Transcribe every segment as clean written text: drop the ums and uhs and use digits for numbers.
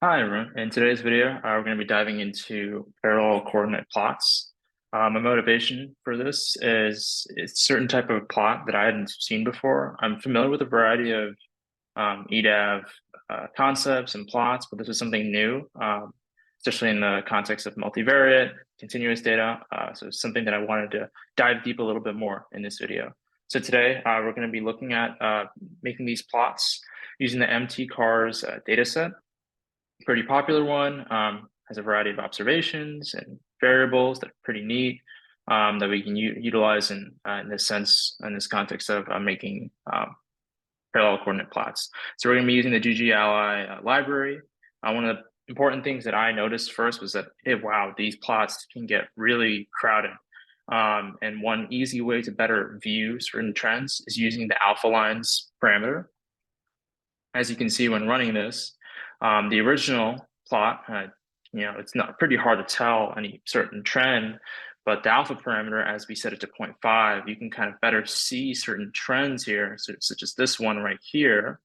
Hi, everyone. In today's video, we're going to be diving into parallel coordinate plots. My motivation for this is it's a certain type of plot that I hadn't seen before. I'm familiar with a variety of EDAV concepts and plots, but this is something new, especially in the context of multivariate, continuous data. So it's something that I wanted to dive deep a little bit more in this video. So today, we're going to be looking at making these plots using the MT-CARS dataset. Pretty popular one, has a variety of observations and variables that are pretty neat, that we can utilize in this sense, in this context of making parallel coordinate plots. So we're going to be using the ggAlly library. One of the important things that I noticed first was that, hey, wow, these plots can get really crowded. And one easy way to better view certain trends is using the alpha lines parameter. As you can see when running this, the original plot, it's not pretty hard to tell any certain trend, but the alpha parameter, as we set it to 0.5, you can kind of better see certain trends here, such as this one right here,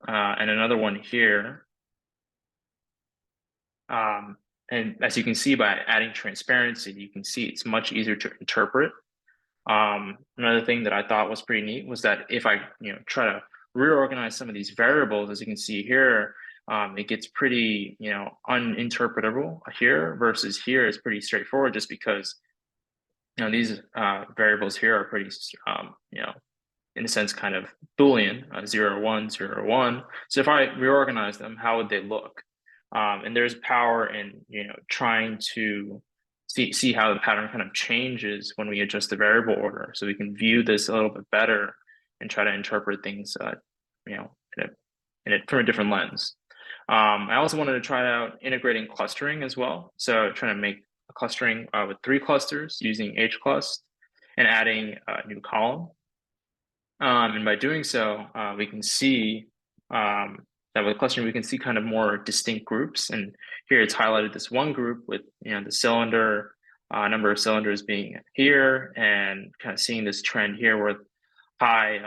and another one here. And as you can see by adding transparency, you can see it's much easier to interpret. Another thing that I thought was pretty neat was that if I, try to reorganize some of these variables, as you can see here, it gets pretty, uninterpretable here versus here is pretty straightforward just because, these variables here are pretty, in a sense, kind of Boolean, 0, 1, 0, 1. So if I reorganize them, how would they look? And there's power in, trying to see how the pattern kind of changes when we adjust the variable order. So we can view this a little bit better and try to interpret things, you know, from a different lens. I also wanted to try out integrating clustering as well. So trying to make a clustering with 3 clusters using hclust and adding a new column. And by doing so, we can see that with clustering, we can see kind of more distinct groups. And here it's highlighted this one group with, the cylinder, number of cylinders being here, and kind of seeing this trend here with high,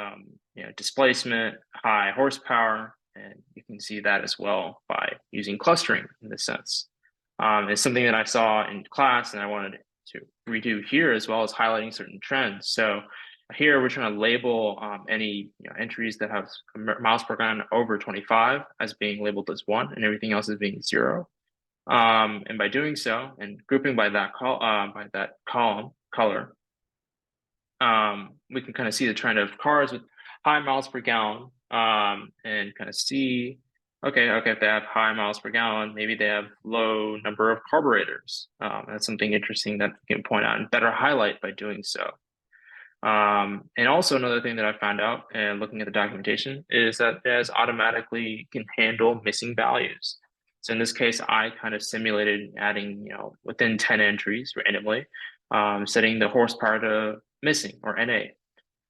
displacement, high horsepower. And you can see that as well by using clustering in this sense. It's something that I saw in class and I wanted to redo here as well as highlighting certain trends. So here we're trying to label any entries that have miles per gallon over 25 as being labeled as 1 and everything else as being 0. And by doing so and grouping by that column color, we can kind of see the trend of cars with high miles per gallon, and kind of see, okay, if they have high miles per gallon, maybe they have low number of carburetors. That's something interesting that we can point out and better highlight by doing so. And also another thing that I found out and looking at the documentation is that it automatically can handle missing values. So in this case, I kind of simulated adding, within 10 entries randomly, setting the horsepower to missing or NA.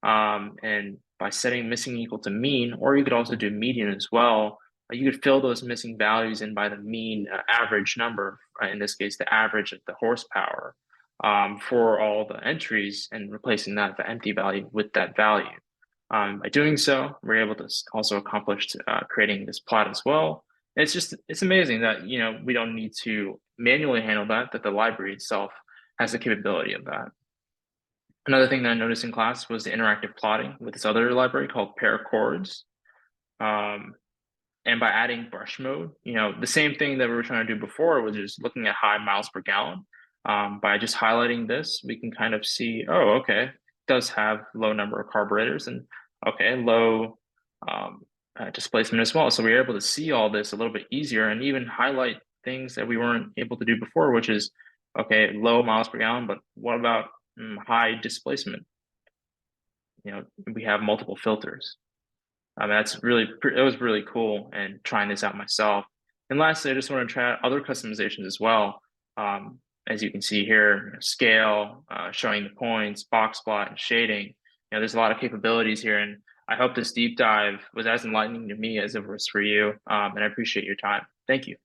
And by setting missing equal to mean, or you could also do median as well, you could fill those missing values in by the mean average number, in this case, the average of the horsepower for all the entries and replacing that, the empty value with that value. By doing so, we're able to also accomplish creating this plot as well. It's amazing that, we don't need to manually handle that the library itself has the capability of that. Another thing that I noticed in class was the interactive plotting with this other library called ParaCords. And by adding brush mode, the same thing that we were trying to do before was just looking at high miles per gallon. By just highlighting this, we can kind of see, oh, okay, it does have low number of carburetors and okay, low displacement as well. So we were able to see all this a little bit easier and even highlight things that we weren't able to do before, which is, okay, low miles per gallon, but what about high displacement? We have multiple filters. It was really cool and trying this out myself. And lastly, I just want to try out other customizations as well. As you can see here, scale, showing the points, box plot, and shading. There's a lot of capabilities here, and I hope this deep dive was as enlightening to me as it was for you. And I appreciate your time. Thank you.